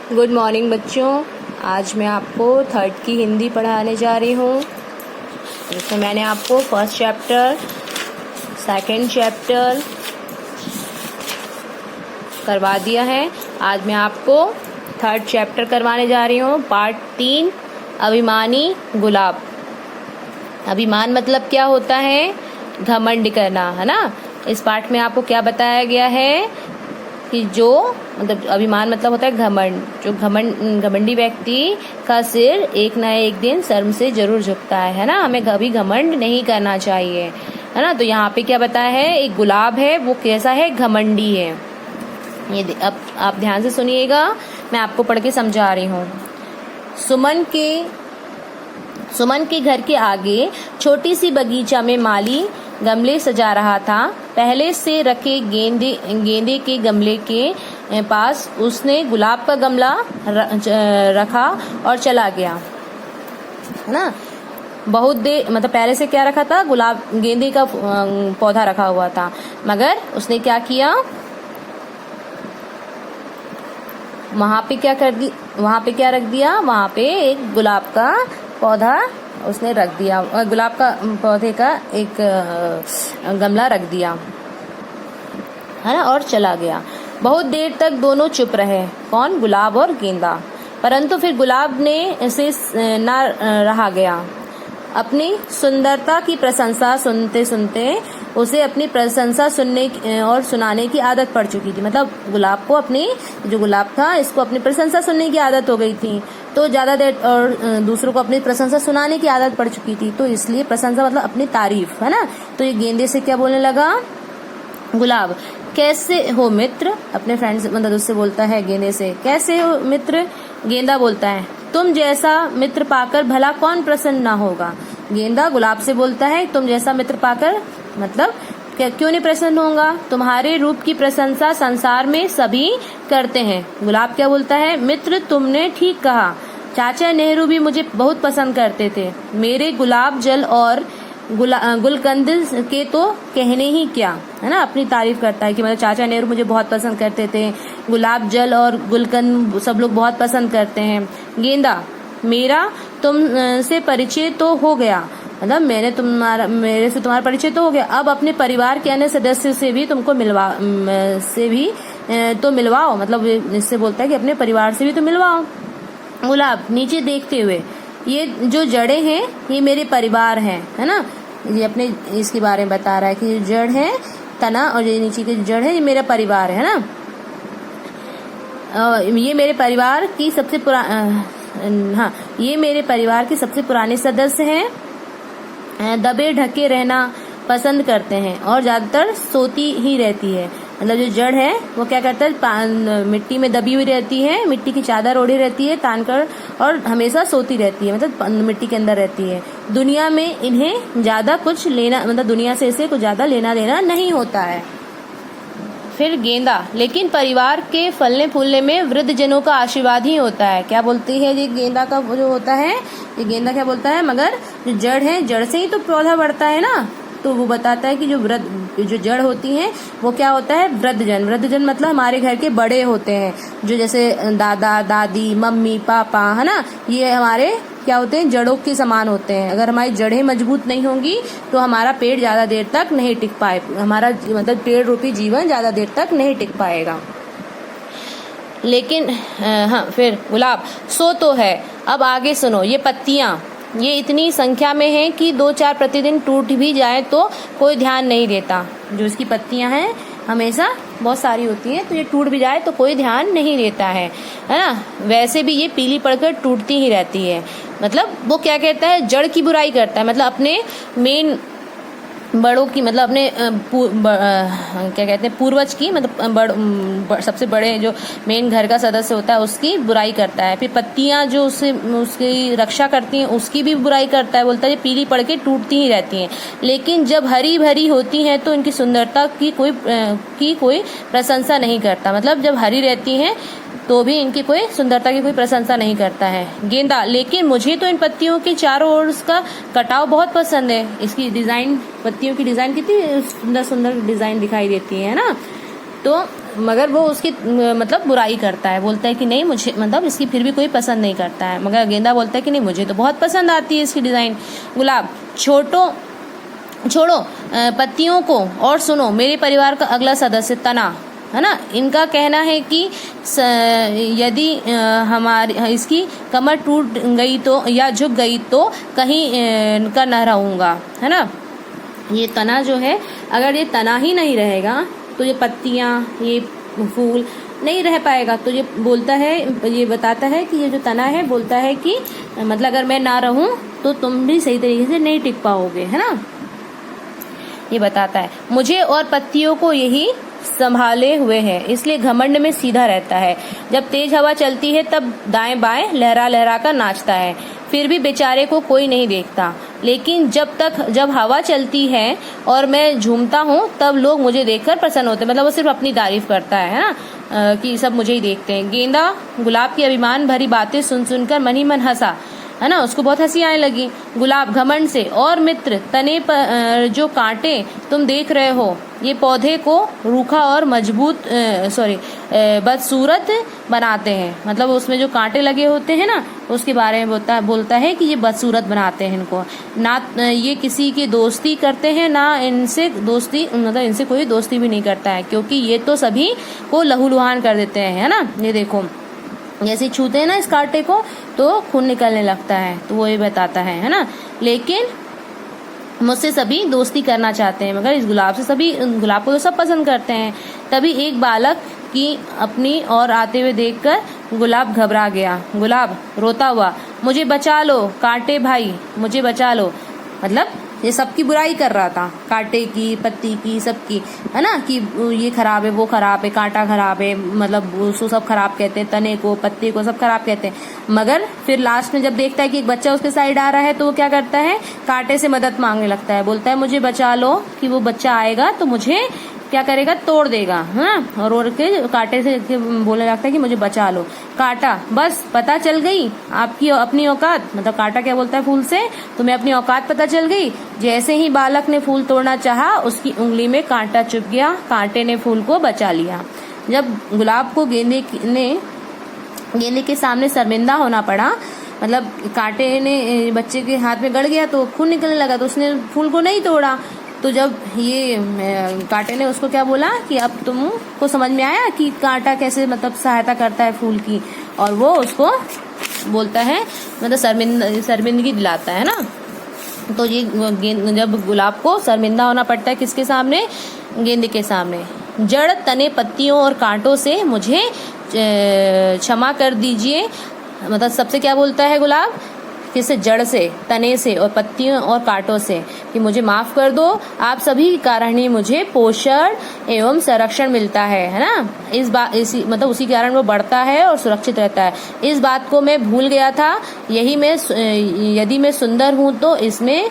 Good morning बच्चों। आज मैं आपको थर्ड की हिंदी पढ़ाने जा रही हूँ। इसमें मैंने आपको फर्स्ट चैप्टर, सेकंड चैप्टर करवा दिया है। आज मैं आपको थर्ड चैप्टर करवाने जा रही हूँ। पार्ट 3, अभिमानी गुलाब। अभिमान मतलब क्या होता है? घमंड करना, है ना। इस पार्ट में आपको क्या बताया गया है कि जो मतलब अभिमान मतलब होता है घमंड। जो घमंडी व्यक्ति का सिर एक ना एक दिन शर्म से जरूर झुकता है ना। हमें कभी घमंड नहीं करना चाहिए, है ना। तो यहाँ पे क्या बताया है, एक गुलाब है, वो कैसा है? घमंडी है। ये अब आप ध्यान से सुनिएगा, मैं आपको पढ़ के समझा रही हूँ। सुमन के घर के आगे छोटी सी बगीचा में माली गमले सजा रहा था। पहले से रखे गेंदे के गमले के पास उसने गुलाब का गमला रखा और चला गया, है ना। बहुत देर मतलब पहले से क्या रखा था? गेंदे का पौधा रखा हुआ था, मगर उसने क्या किया, वहां पे क्या रख दिया? वहां पे एक गुलाब का पौधा उसने रख दिया, गुलाब का पौधे का एक गमला रख दिया, है ना, और चला गया। बहुत देर तक दोनों चुप रहे। कौन? गुलाब और गेंदा। परंतु फिर गुलाब ने से ना रहा गया। अपनी सुंदरता की प्रशंसा सुनते सुनते उसे अपनी प्रशंसा सुनने और सुनाने की आदत पड़ चुकी थी। मतलब गुलाब को जो गुलाब था, इसको अपनी प्रशंसा सुनने की आदत हो गई थी, तो ज्यादा देर, और दूसरों को अपनी प्रशंसा सुनाने की आदत पड़ चुकी थी, तो इसलिए प्रशंसा मतलब अपनी तारीफ, है ना। तो ये गेंदे से क्या बोलने लगा? गुलाब, कैसे हो मित्र? अपने फ्रेंड से मतलब उससे बोलता है गेंदे से, कैसे हो मित्र? गेंदा बोलता है, तुम जैसा मित्र पाकर भला कौन प्रसन्न ना होगा। गेंदा गुलाब से बोलता है, तुम जैसा मित्र पाकर मतलब क्यों नहीं प्रसन्न होगा? तुम्हारे रूप की प्रशंसा संसार में सभी करते हैं। गुलाब क्या बोलता है? मित्र, तुमने ठीक कहा। चाचा नेहरू भी मुझे बहुत पसंद करते थे। मेरे गुलाब जल और गुलकंद के तो कहने ही क्या, है ना। अपनी तारीफ करता है कि मतलब चाचा नेहरू मुझे बहुत पसंद करते थे, गुलाब जल और गुलकंद सब लोग बहुत पसंद करते हैं। गेंदा, मेरा तुम से परिचय तो हो गया, मतलब मेरे से तुम्हारा परिचय तो हो गया। अब अपने परिवार के अन्य सदस्य से भी तुमको मिलवाओ। मतलब इससे बोलता है कि अपने परिवार से भी तो मिलवाओ। गुलाब नीचे देखते हुए, ये जो जड़ें हैं ये मेरे परिवार हैं, है ना। ये अपने इसके बारे में बता रहा है कि जड़ है तना, और ये नीचे की जड़ है, ये मेरा परिवार है ना। ये मेरे परिवार की सबसे ये मेरे परिवार के सबसे पुराने सदस्य हैं। दबे ढके रहना पसंद करते हैं और ज्यादातर सोती ही रहती है। मतलब जो जड़ है वो क्या करता है? मिट्टी में दबी हुई रहती है, मिट्टी की चादर ओढ़ी रहती है तानकर, और हमेशा सोती रहती है, मतलब मिट्टी के अंदर रहती है। दुनिया में इन्हें ज्यादा कुछ लेना, मतलब दुनिया से इसे कुछ ज्यादा लेना देना नहीं होता है। फिर गेंदा, लेकिन परिवार के फलने फूलने में वृद्ध जनों का आशीर्वाद ही होता है। क्या बोलती है ये गेंदा का जो होता है? ये गेंदा क्या बोलता है? मगर जो जड़ है, जड़ से ही तो पौधा बढ़ता है ना। तो वो बताता है कि जो जड़ होती है वो क्या होता है? वृद्धजन मतलब हमारे घर के बड़े होते हैं, जो जैसे दादा दादी, मम्मी पापा, है ना। ये हमारे क्या होते हैं? जड़ों के समान होते हैं। अगर हमारी जड़ें मजबूत नहीं होंगी तो हमारा पेड़ ज्यादा देर तक नहीं टिक पाए, हमारा मतलब पेड़ रूपी जीवन ज्यादा देर तक नहीं टिक पाएगा। लेकिन हाँ, फिर गुलाब, सो तो है, अब आगे सुनो। ये पत्तियां ये इतनी संख्या में हैं कि 2-4 प्रतिदिन टूट भी जाए तो कोई ध्यान नहीं देता। जो इसकी पत्तियां हैं हमेशा बहुत सारी होती हैं, तो ये टूट भी जाए तो कोई ध्यान नहीं देता है ना। वैसे भी ये पीली पड़कर टूटती ही रहती है। मतलब वो क्या कहता है? जड़ की बुराई करता है, मतलब अपने मेन बड़ों की, मतलब अपने क्या कहते हैं, पूर्वज की, मतलब सबसे बड़े जो मेन घर का सदस्य होता है उसकी बुराई करता है। फिर पत्तियां जो उसकी रक्षा करती हैं उसकी भी बुराई करता है। बोलता है ये पीली पड़ के टूटती ही रहती हैं, लेकिन जब हरी भरी होती हैं तो इनकी सुंदरता की कोई प्रशंसा नहीं करता। मतलब जब हरी रहती हैं तो भी इनकी कोई सुंदरता की कोई प्रशंसा नहीं करता है। गेंदा, लेकिन मुझे तो इन पत्तियों के चारों ओर उसका कटाव बहुत पसंद है। इसकी डिजाइन, पत्तियों की डिजाइन कितनी सुंदर सुंदर डिजाइन दिखाई देती है ना। तो मगर वो उसकी मतलब बुराई करता है, बोलता है कि नहीं मुझे मतलब इसकी फिर भी कोई पसंद नहीं करता है, मगर गेंदा बोलता है कि नहीं मुझे तो बहुत पसंद आती है इसकी डिज़ाइन। गुलाब छोड़ो पत्तियों को और सुनो मेरे परिवार का अगला सदस्य तना, है ना, इनका कहना है कि यदि हमारी इसकी कमर टूट गई तो या झुक गई तो कहीं का न रहूँगा, है ना। ये तना जो है, अगर ये तना ही नहीं रहेगा तो ये पत्तियाँ, ये फूल नहीं रह पाएगा। तो ये बोलता है, ये बताता है कि ये जो तना है बोलता है कि मतलब अगर मैं ना रहूं तो तुम भी सही तरीके से नहीं टिक पाओगे, है ना। ये बताता है मुझे और पत्तियों को यही संभाले हुए है, इसलिए घमंड में सीधा रहता है। जब तेज हवा चलती है तब दाएं बाएं लहरा लहरा कर नाचता है, फिर भी बेचारे को कोई नहीं देखता। लेकिन जब हवा चलती है और मैं झूमता हूँ तब लोग मुझे देखकर प्रसन्न होते हैं। मतलब वो सिर्फ अपनी तारीफ करता है ना, कि सब मुझे ही देखते हैं। गेंदा गुलाब की अभिमान भरी बातें सुन सुनकर मन ही मन हंसा, है ना, उसको बहुत हंसी आने लगी। गुलाब घमंड से और मित्र तने पर जो कांटे तुम देख रहे हो ये पौधे को रूखा और मजबूत बदसूरत बनाते हैं। मतलब उसमें जो कांटे लगे होते हैं ना उसके बारे में बोलता है कि ये बदसूरत बनाते हैं इनको। ना ये किसी की दोस्ती करते हैं ना इनसे दोस्ती, मतलब इनसे कोई दोस्ती भी नहीं करता है, क्योंकि ये तो सभी को लहूलुहान कर देते हैं, है ना। ये देखो जैसे छूते हैं ना इस कांटे को तो खून निकलने लगता है, तो वो ये बताता है ना। लेकिन मुझसे सभी दोस्ती करना चाहते हैं, मगर इस गुलाब को तो सब पसंद करते हैं। तभी एक बालक की अपनी ओर आते हुए देखकर गुलाब घबरा गया। गुलाब रोता हुआ मुझे बचा लो कांटे भाई, मुझे बचा लो। मतलब ये सबकी बुराई कर रहा था, कांटे की, पत्ती की, सबकी, है ना, कि ये खराब है, वो खराब है, कांटा खराब है, मतलब उसको सब खराब कहते हैं, तने को, पत्ते को सब खराब कहते हैं। मगर फिर लास्ट में जब देखता है कि एक बच्चा उसके साइड आ रहा है तो वो क्या करता है, कांटे से मदद मांगने लगता है, बोलता है मुझे बचा लो, कि वो बच्चा आएगा तो मुझे क्या करेगा, तोड़ देगा, हाँ। और के कांटे से बोलने लगता है कि मुझे बचा लो। कांटा बस पता चल गई आपकी अपनी औकात, मतलब कांटा क्या बोलता है फूल से, तुम्हें अपनी औकात पता चल गई। जैसे ही बालक ने फूल तोड़ना चाहा उसकी उंगली में कांटा चुभ गया, कांटे ने फूल को बचा लिया। जब गुलाब को गेंदे के सामने शर्मिंदा होना पड़ा, मतलब कांटे ने बच्चे के हाथ में गड़ गया तो खून निकलने लगा, तो उसने फूल को नहीं तोड़ा। तो जब ये कांटे ने उसको क्या बोला कि अब तुमको समझ में आया कि कांटा कैसे मतलब सहायता करता है फूल की, और वो उसको बोलता है मतलब शर्मिंदगी दिलाता है ना। तो ये जब गुलाब को शर्मिंदा होना पड़ता है किसके सामने, गेंदे के सामने। जड़ तने पत्तियों और कांटों से मुझे क्षमा कर दीजिए, मतलब सबसे क्या बोलता है गुलाब, किससे, जड़ से, तने से और पत्तियों और कांटों से, कि मुझे माफ कर दो, आप सभी के कारण ही मुझे पोषण एवं संरक्षण मिलता है ना। मतलब उसी कारण वो बढ़ता है और सुरक्षित रहता है। इस बात को मैं भूल गया था, यदि मैं सुंदर हूँ तो इसमें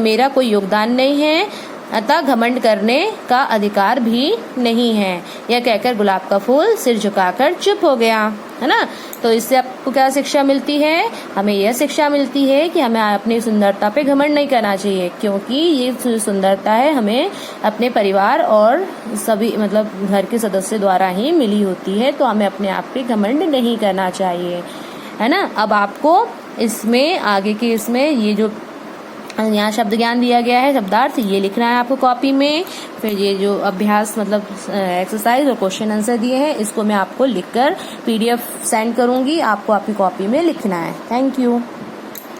मेरा कोई योगदान नहीं है, अतः घमंड करने का अधिकार भी नहीं है। यह कहकर गुलाब का फूल सिर झुकाकर चुप हो गया, है ना। तो इससे आपको क्या शिक्षा मिलती है, हमें यह शिक्षा मिलती है कि हमें अपनी सुंदरता पे घमंड नहीं करना चाहिए, क्योंकि ये सुंदरता है हमें अपने परिवार और सभी मतलब घर के सदस्य द्वारा ही मिली होती है। तो हमें अपने आप पे घमंड नहीं करना चाहिए, है ना। अब आपको इसमें आगे के इसमें ये जो यहाँ शब्द ज्ञान दिया गया है, शब्दार्थ, ये लिखना है आपको कॉपी में। फिर ये जो अभ्यास मतलब एक्सरसाइज और क्वेश्चन आंसर दिए हैं इसको मैं आपको लिखकर PDF सेंड करूंगी, आपको आपकी कॉपी में लिखना है। Thank you.